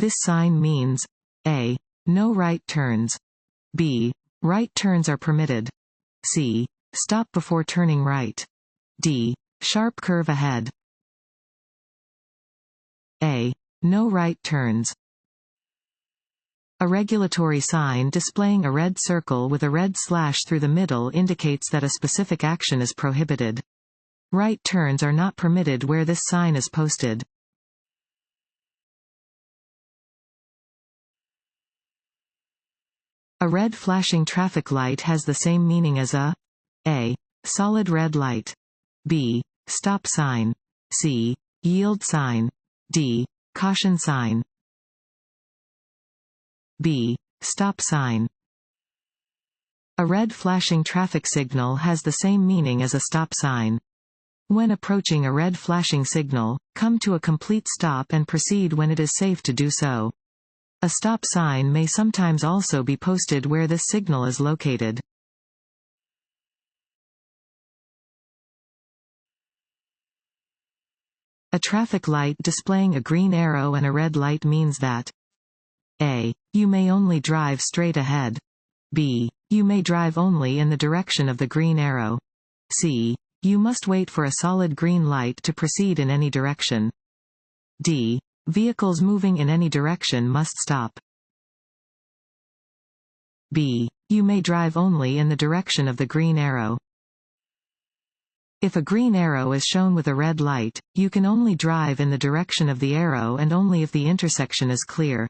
This sign means A. No right turns. B. Right turns are permitted. C. Stop before turning right. D. Sharp curve ahead. A. No right turns. A regulatory sign displaying a red circle with a red slash through the middle indicates that a specific action is prohibited. Right turns are not permitted where this sign is posted. A red flashing traffic light has the same meaning as a solid red light. B. Stop sign. C. Yield sign. D. Caution sign. B. Stop sign. A red flashing traffic signal has the same meaning as a stop sign. When approaching a red flashing signal, come to a complete stop and proceed when it is safe to do so. A stop sign may sometimes also be posted where this signal is located. A traffic light displaying a green arrow and a red light means that A. You may only drive straight ahead. B. You may drive only in the direction of the green arrow. C. You must wait for a solid green light to proceed in any direction. D. Vehicles moving in any direction must stop. B. You may drive only in the direction of the green arrow. If a green arrow is shown with a red light, you can only drive in the direction of the arrow and only if the intersection is clear.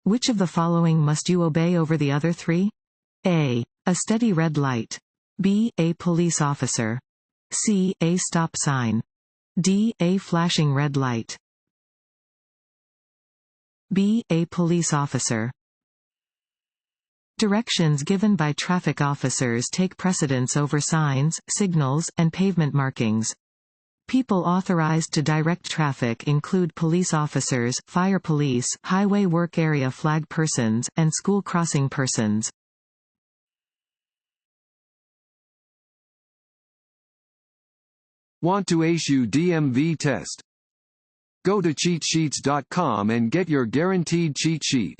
Which of the following must you obey over the other three? A. A steady red light. B. A police officer. C. A stop sign. D. A flashing red light. B. A police officer. Directions given by traffic officers take precedence over signs, signals, and pavement markings. People authorized to direct traffic include police officers, fire police, highway work area flag persons, and school crossing persons. Want to ace your DMV test? Go to cheatsheets.com and get your guaranteed cheat sheet.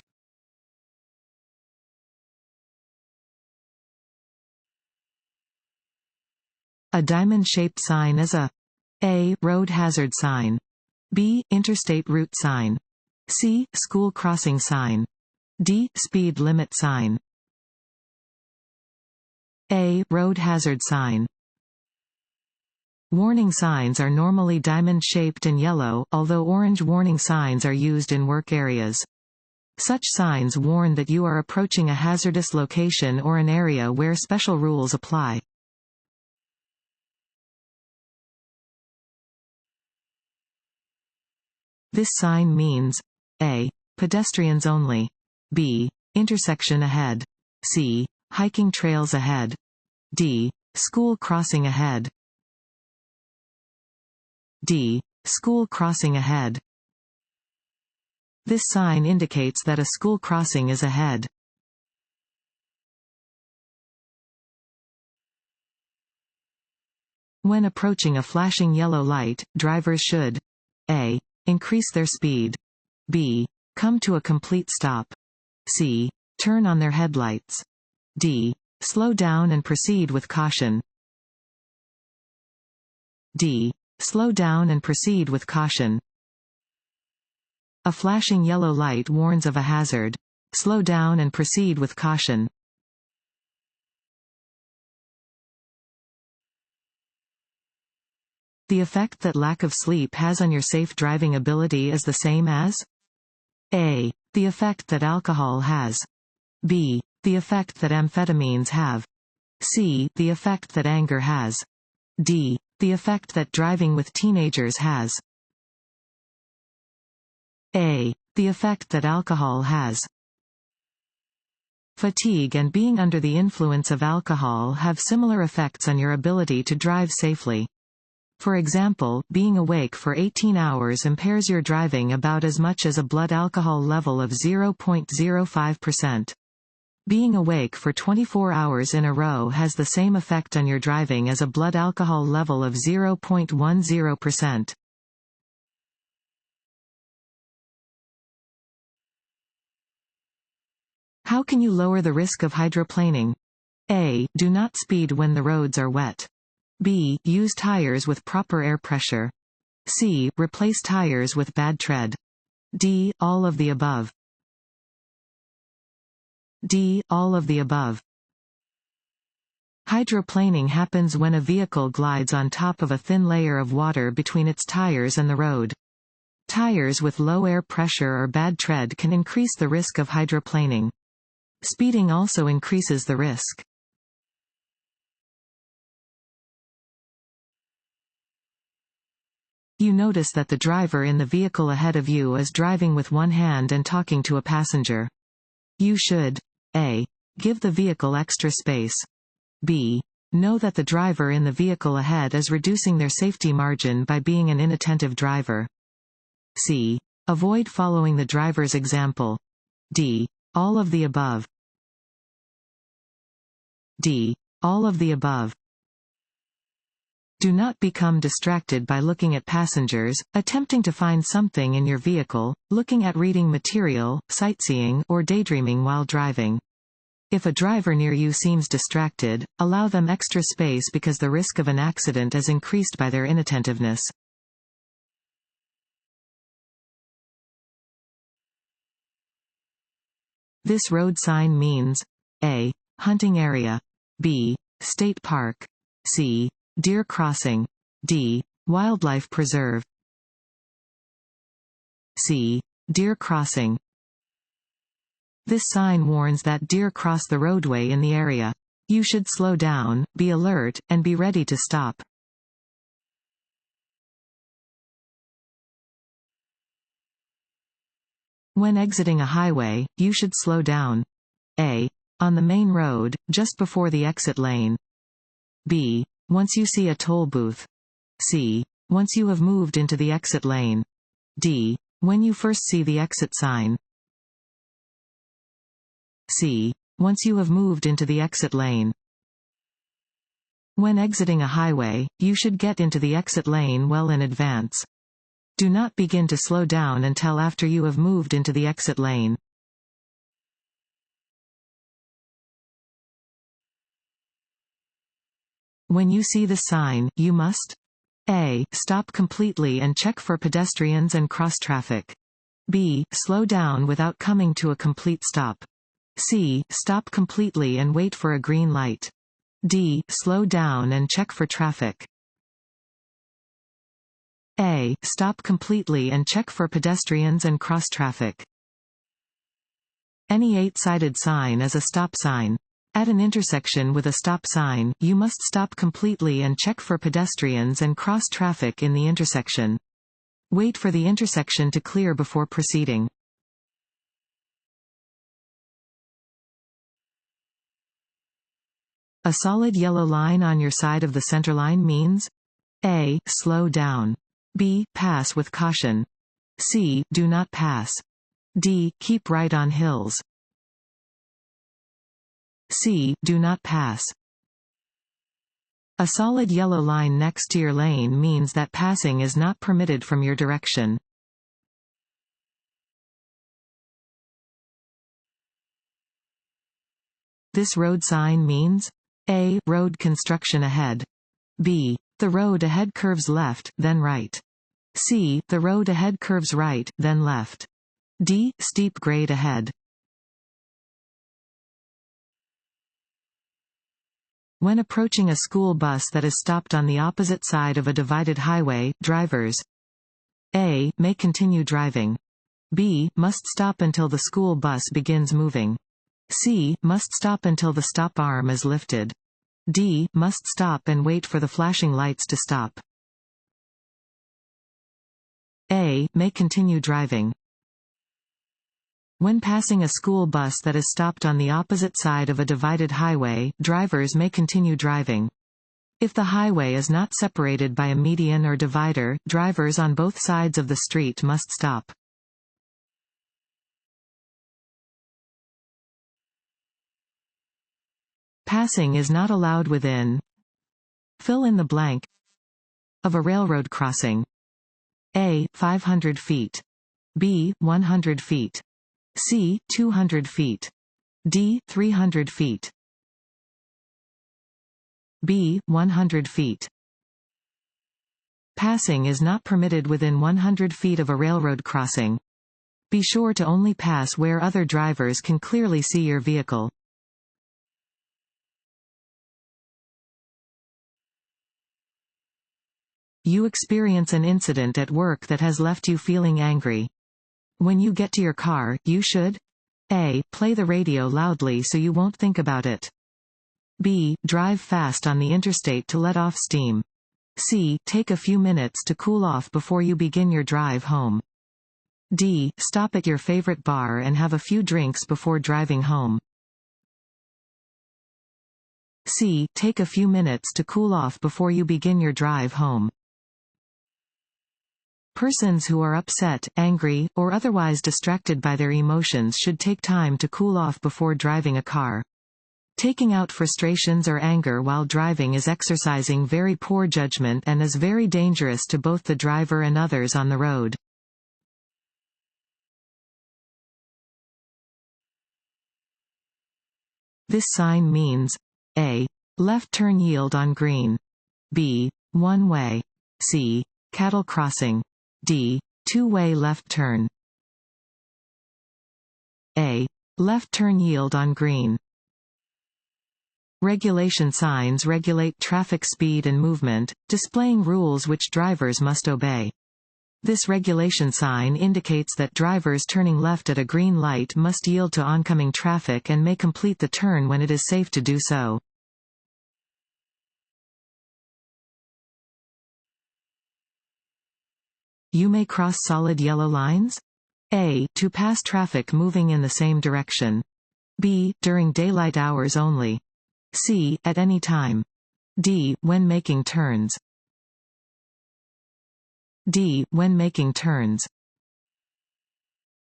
A diamond-shaped sign is a road hazard sign. B. Interstate route sign. C. School crossing sign. D. Speed limit sign. A. Road hazard sign. Warning signs are normally diamond-shaped and yellow, although orange warning signs are used in work areas. Such signs warn that you are approaching a hazardous location or an area where special rules apply. This sign means A. Pedestrians only. B. Intersection ahead. C. Hiking trails ahead. D. School crossing ahead. D. School crossing ahead. This sign indicates that a school crossing is ahead. When approaching a flashing yellow light, drivers should A. Increase their speed. B. Come to a complete stop. C. Turn on their headlights. D. Slow down and proceed with caution. D. Slow down and proceed with caution. A flashing yellow light warns of a hazard. Slow down and proceed with caution. The effect that lack of sleep has on your safe driving ability is the same as A. The effect that alcohol has. B. The effect that amphetamines have. C. The effect that anger has. D. The effect that driving with teenagers has. A. The effect that alcohol has. Fatigue and being under the influence of alcohol have similar effects on your ability to drive safely. For example, being awake for 18 hours impairs your driving about as much as a blood alcohol level of 0.05%. Being awake for 24 hours in a row has the same effect on your driving as a blood alcohol level of 0.10%. How can you lower the risk of hydroplaning? A. Do not speed when the roads are wet. B. Use tires with proper air pressure. C. Replace tires with bad tread. D. All of the above. D. All of the above. Hydroplaning happens when a vehicle glides on top of a thin layer of water between its tires and the road. Tires with low air pressure or bad tread can increase the risk of hydroplaning. Speeding also increases the risk. You notice that the driver in the vehicle ahead of you is driving with one hand and talking to a passenger. You should A. Give the vehicle extra space. B. Know that the driver in the vehicle ahead is reducing their safety margin by being an inattentive driver. C. Avoid following the driver's example. D. All of the above. D. All of the above. Do not become distracted by looking at passengers, attempting to find something in your vehicle, looking at reading material, sightseeing, or daydreaming while driving. If a driver near you seems distracted, allow them extra space because the risk of an accident is increased by their inattentiveness. This road sign means A. Hunting area. B. State park. C. Deer crossing. D. Wildlife preserve. C. Deer crossing. This sign warns that deer cross the roadway in the area. You should slow down, be alert, and be ready to stop. When exiting a highway, you should slow down. A. On the main road, just before the exit lane. B. Once you see a toll booth. C. Once you have moved into the exit lane. D. When you first see the exit sign. C. Once you have moved into the exit lane. When exiting a highway, you should get into the exit lane well in advance. Do not begin to slow down until after you have moved into the exit lane. When you see the sign, you must A. Stop completely and check for pedestrians and cross traffic. B. Slow down without coming to a complete stop. C. Stop completely and wait for a green light. D. Slow down and check for traffic. A. Stop completely and check for pedestrians and cross traffic. Any 8-sided sign is a stop sign. At an intersection with a stop sign, you must stop completely and check for pedestrians and cross traffic in the intersection. Wait for the intersection to clear before proceeding. A solid yellow line on your side of the centerline means A. Slow down. B. Pass with caution. C. Do not pass. D. Keep right on hills. C. Do not pass. A solid yellow line next to your lane means that passing is not permitted from your direction. This road sign means A. Road construction ahead. B. The road ahead curves left, then right. C. The road ahead curves right, then left. D. Steep grade ahead. When approaching a school bus that is stopped on the opposite side of a divided highway, drivers A. May continue driving. B. Must stop until the school bus begins moving. C. Must stop until the stop arm is lifted. D. Must stop and wait for the flashing lights to stop. A. May continue driving. When passing a school bus that is stopped on the opposite side of a divided highway, drivers may continue driving. If the highway is not separated by a median or divider, drivers on both sides of the street must stop. Passing is not allowed within. Fill in the blank. Of a railroad crossing. A. 500 feet. B. 100 feet. C. 200 feet. D. 300 feet. B. 100 feet. Passing is not permitted within 100 feet of a railroad crossing. Be sure to only pass where other drivers can clearly see your vehicle. You experience an incident at work that has left you feeling angry. When you get to your car, you should A. Play the radio loudly so you won't think about it. B. Drive fast on the interstate to let off steam. C. Take a few minutes to cool off before you begin your drive home. D. Stop at your favorite bar and have a few drinks before driving home. C. Take a few minutes to cool off before you begin your drive home. Persons who are upset, angry, or otherwise distracted by their emotions should take time to cool off before driving a car. Taking out frustrations or anger while driving is exercising very poor judgment and is very dangerous to both the driver and others on the road. This sign means A. Left turn yield on green. B. One way. C. Cattle crossing. D. Two-way left turn. A. Left turn yield on green. Regulation signs regulate traffic speed and movement, displaying rules which drivers must obey. This regulation sign indicates that drivers turning left at a green light must yield to oncoming traffic and may complete the turn when it is safe to do so. You may cross solid yellow lines. A. To pass traffic moving in the same direction. B. During daylight hours only. C. At any time. D. When making turns. D. When making turns.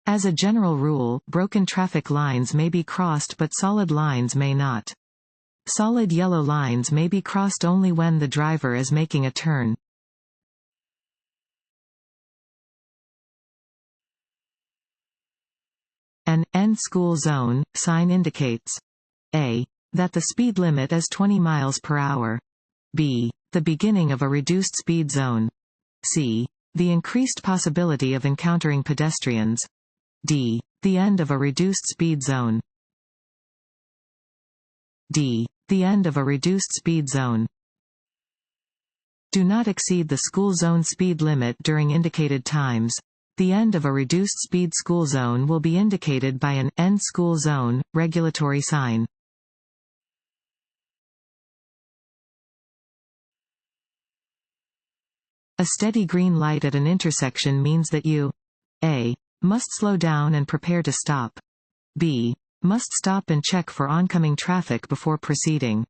As a general rule, broken traffic lines may be crossed but solid lines may not. Solid yellow lines may be crossed only when the driver is making a turn. An end school zone sign indicates A. That the speed limit is 20 miles per hour. B. The beginning of a reduced speed zone. C. The increased possibility of encountering pedestrians. D. The end of a reduced speed zone. D. The end of a reduced speed zone. Do not exceed the school zone speed limit during indicated times. The end of a reduced speed school zone will be indicated by an end school zone regulatory sign. A steady green light at an intersection means that you A. Must slow down and prepare to stop. B. Must stop and check for oncoming traffic before proceeding.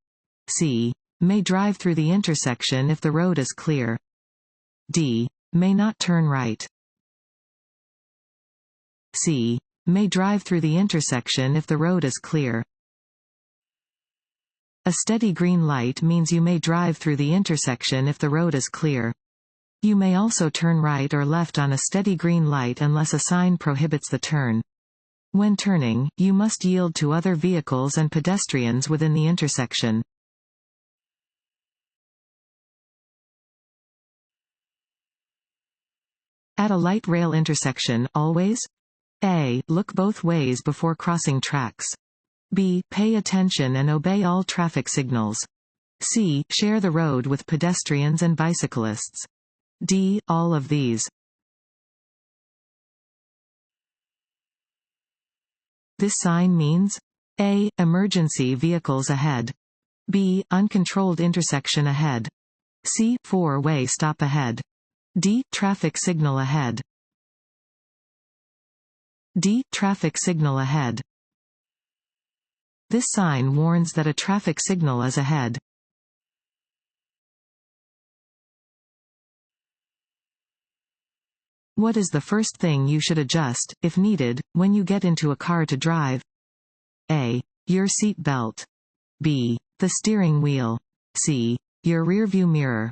C. May drive through the intersection if the road is clear. D. May not turn right. C. May drive through the intersection if the road is clear. A steady green light means you may drive through the intersection if the road is clear. You may also turn right or left on a steady green light unless a sign prohibits the turn. When turning, you must yield to other vehicles and pedestrians within the intersection. At a light rail intersection, always A. Look both ways before crossing tracks. B. Pay attention and obey all traffic signals. C. Share the road with pedestrians and bicyclists. D. All of these. This sign means A. Emergency vehicles ahead. B. Uncontrolled intersection ahead. C. Four-way stop ahead. D. Traffic signal ahead. D. Traffic signal ahead. This sign warns that a traffic signal is ahead. What is the first thing you should adjust, if needed, when you get into a car to drive? A. Your seat belt. B. The steering wheel. C. Your rearview mirror.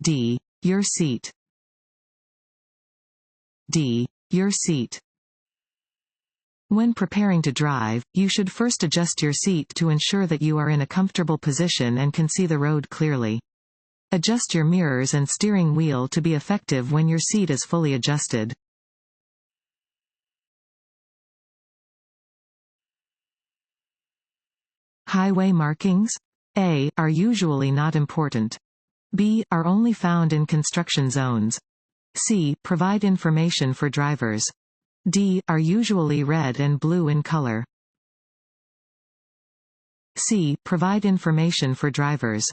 D. Your seat. D. Your seat. When preparing to drive, you should first adjust your seat to ensure that you are in a comfortable position and can see the road clearly. Adjust your mirrors and steering wheel to be effective when your seat is fully adjusted. Highway markings? A. Are usually not important. B. Are only found in construction zones. C. Provide information for drivers. D. Are usually red and blue in color. C. Provide information for drivers.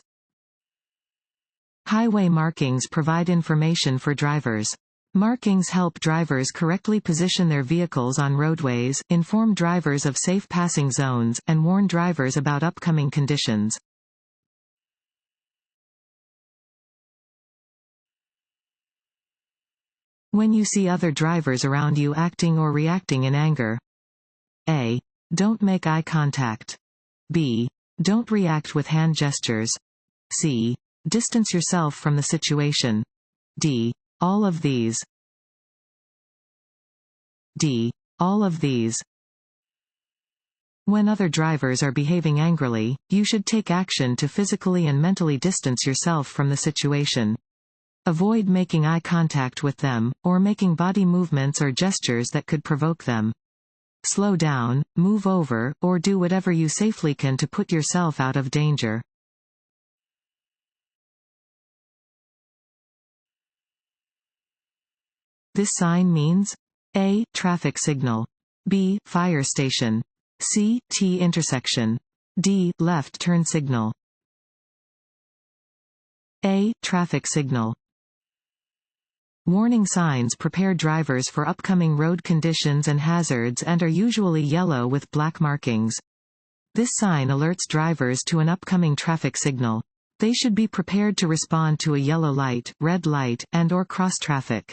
Highway markings provide information for drivers. Markings help drivers correctly position their vehicles on roadways, inform drivers of safe passing zones, and warn drivers about upcoming conditions. When you see other drivers around you acting or reacting in anger. A. Don't make eye contact. B. Don't react with hand gestures. C. Distance yourself from the situation. D. All of these. D. All of these. When other drivers are behaving angrily, you should take action to physically and mentally distance yourself from the situation. Avoid making eye contact with them, or making body movements or gestures that could provoke them. Slow down, move over, or do whatever you safely can to put yourself out of danger. This sign means A. Traffic signal. B. Fire station. C. T intersection. D. Left turn signal. A. Traffic signal. Warning signs prepare drivers for upcoming road conditions and hazards and are usually yellow with black markings. This sign alerts drivers to an upcoming traffic signal. They should be prepared to respond to a yellow light, red light, and/or cross traffic.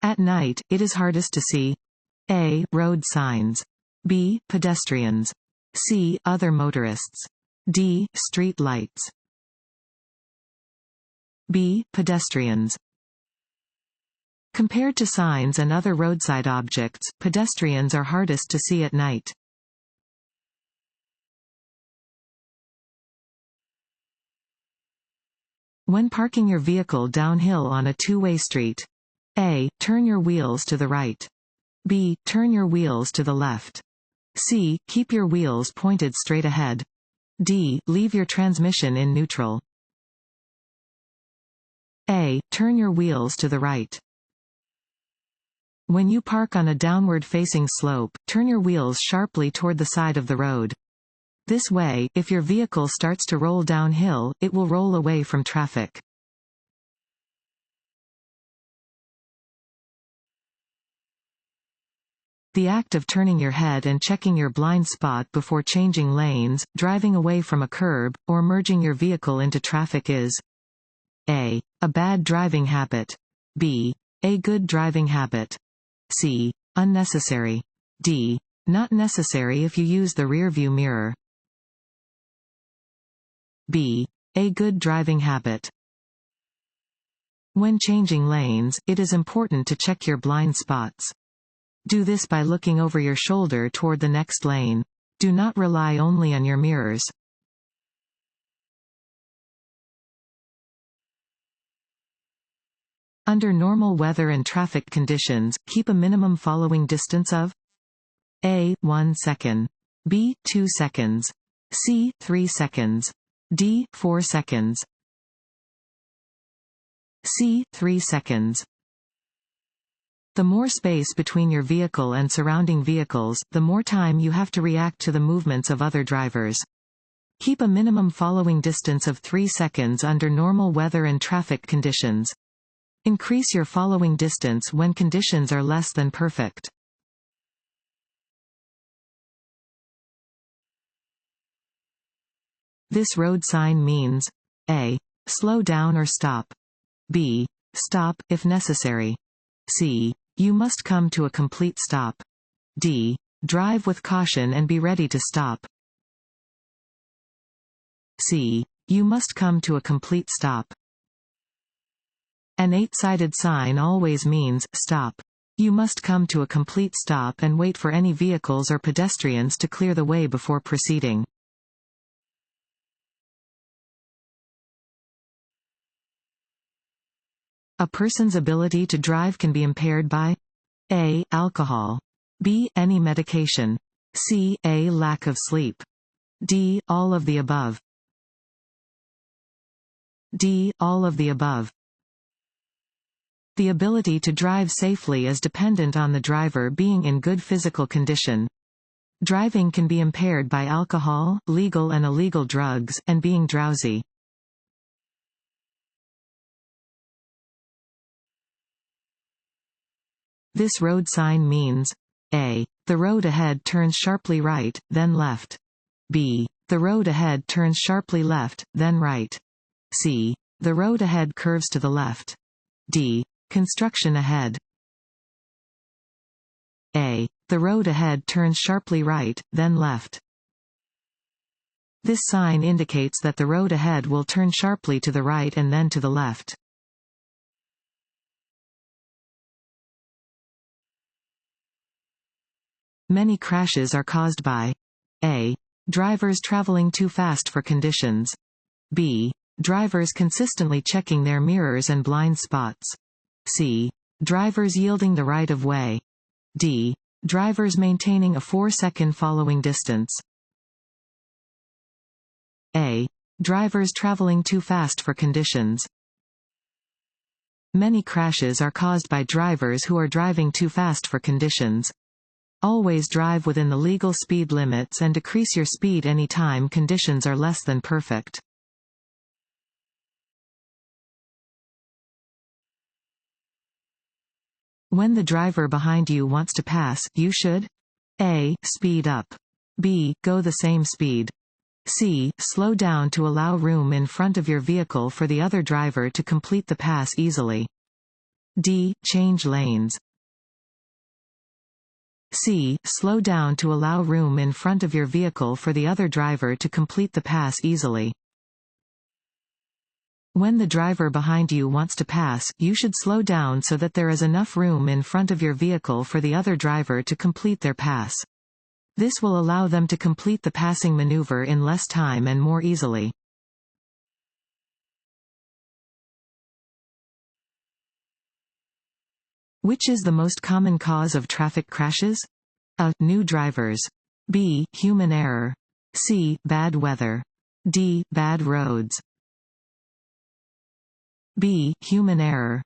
At night, it is hardest to see A. Road signs. B. Pedestrians. C. Other motorists. D. Street lights. B. Pedestrians. Compared to signs and other roadside objects, pedestrians are hardest to see at night. When parking your vehicle downhill on a two-way street. A. Turn your wheels to the right. B. Turn your wheels to the left. C. Keep your wheels pointed straight ahead. D. Leave your transmission in neutral. A. Turn your wheels to the right. When you park on a downward-facing slope, turn your wheels sharply toward the side of the road. This way, if your vehicle starts to roll downhill, it will roll away from traffic. The act of turning your head and checking your blind spot before changing lanes, driving away from a curb, or merging your vehicle into traffic is A. A bad driving habit. B. A good driving habit. C. Unnecessary. D. Not necessary if you use the rearview mirror. B. A good driving habit. When changing lanes, it is important to check your blind spots. Do this by looking over your shoulder toward the next lane. Do not rely only on your mirrors. Under normal weather and traffic conditions, keep a minimum following distance of A. 1 second. B. 2 seconds. C. 3 seconds. D. 4 seconds. C. 3 seconds. The more space between your vehicle and surrounding vehicles, the more time you have to react to the movements of other drivers. Keep a minimum following distance of 3 seconds under normal weather and traffic conditions. Increase your following distance when conditions are less than perfect. This road sign means A. Slow down or stop. B. Stop, if necessary. C. You must come to a complete stop. D. Drive with caution and be ready to stop. C. You must come to a complete stop. An 8-sided sign always means, stop. You must come to a complete stop and wait for any vehicles or pedestrians to clear the way before proceeding. A person's ability to drive can be impaired by A. Alcohol. B. Any medication. C. A. Lack of sleep. D. All of the above. D. All of the above. The ability to drive safely is dependent on the driver being in good physical condition. Driving can be impaired by alcohol, legal and illegal drugs, and being drowsy. This road sign means A. The road ahead turns sharply right, then left. B. The road ahead turns sharply left, then right. C. The road ahead curves to the left. D. Construction ahead. A. The road ahead turns sharply right, then left. This sign indicates that the road ahead will turn sharply to the right and then to the left. Many crashes are caused by A. Drivers traveling too fast for conditions. B. Drivers consistently checking their mirrors and blind spots. C. Drivers yielding the right of way. D. Drivers maintaining a 4-second following distance. A. Drivers traveling too fast for conditions. Many crashes are caused by drivers who are driving too fast for conditions. Always drive within the legal speed limits and decrease your speed any time conditions are less than perfect. When the driver behind you wants to pass, you should A. Speed up. B. Go the same speed. C. Slow down to allow room in front of your vehicle for the other driver to complete the pass easily. D. Change lanes. C. Slow down to allow room in front of your vehicle for the other driver to complete the pass easily. When the driver behind you wants to pass, you should slow down so that there is enough room in front of your vehicle for the other driver to complete their pass. This will allow them to complete the passing maneuver in less time and more easily. Which is the most common cause of traffic crashes? A. New drivers. B. Human error. C. Bad weather. D. Bad roads. B. Human error.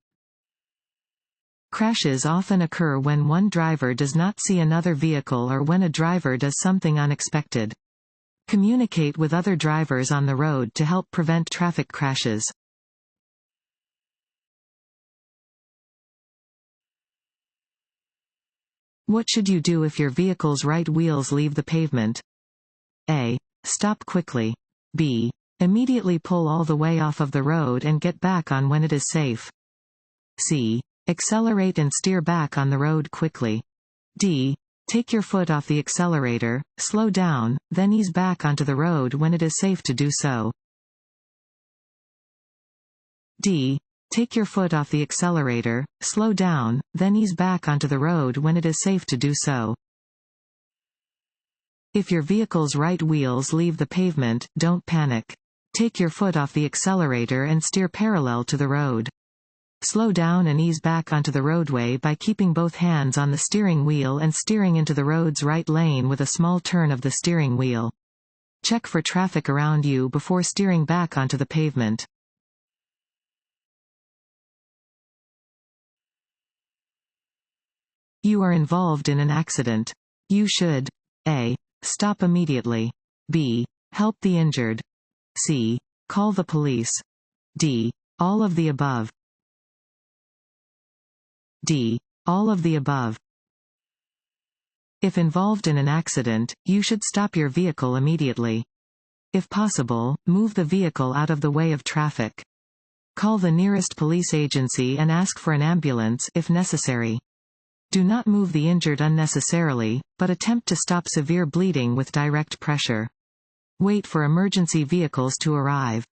Crashes often occur when one driver does not see another vehicle or when a driver does something unexpected. Communicate with other drivers on the road to help prevent traffic crashes. What should you do if your vehicle's right wheels leave the pavement? A. Stop quickly. B. Immediately pull all the way off of the road and get back on when it is safe. C. Accelerate and steer back on the road quickly. D. Take your foot off the accelerator, slow down, then ease back onto the road when it is safe to do so. D. Take your foot off the accelerator, slow down, then ease back onto the road when it is safe to do so. If your vehicle's right wheels leave the pavement, don't panic. Take your foot off the accelerator and steer parallel to the road. Slow down and ease back onto the roadway by keeping both hands on the steering wheel and steering into the road's right lane with a small turn of the steering wheel. Check for traffic around you before steering back onto the pavement. You are involved in an accident. You should A. Stop immediately. B. Help the injured. C. Call the police. D. All of the above. D. All of the above. If involved in an accident, you should stop your vehicle immediately. If possible, move the vehicle out of the way of traffic. Call the nearest police agency and ask for an ambulance if necessary. Do not move the injured unnecessarily, but attempt to stop severe bleeding with direct pressure. Wait for emergency vehicles to arrive.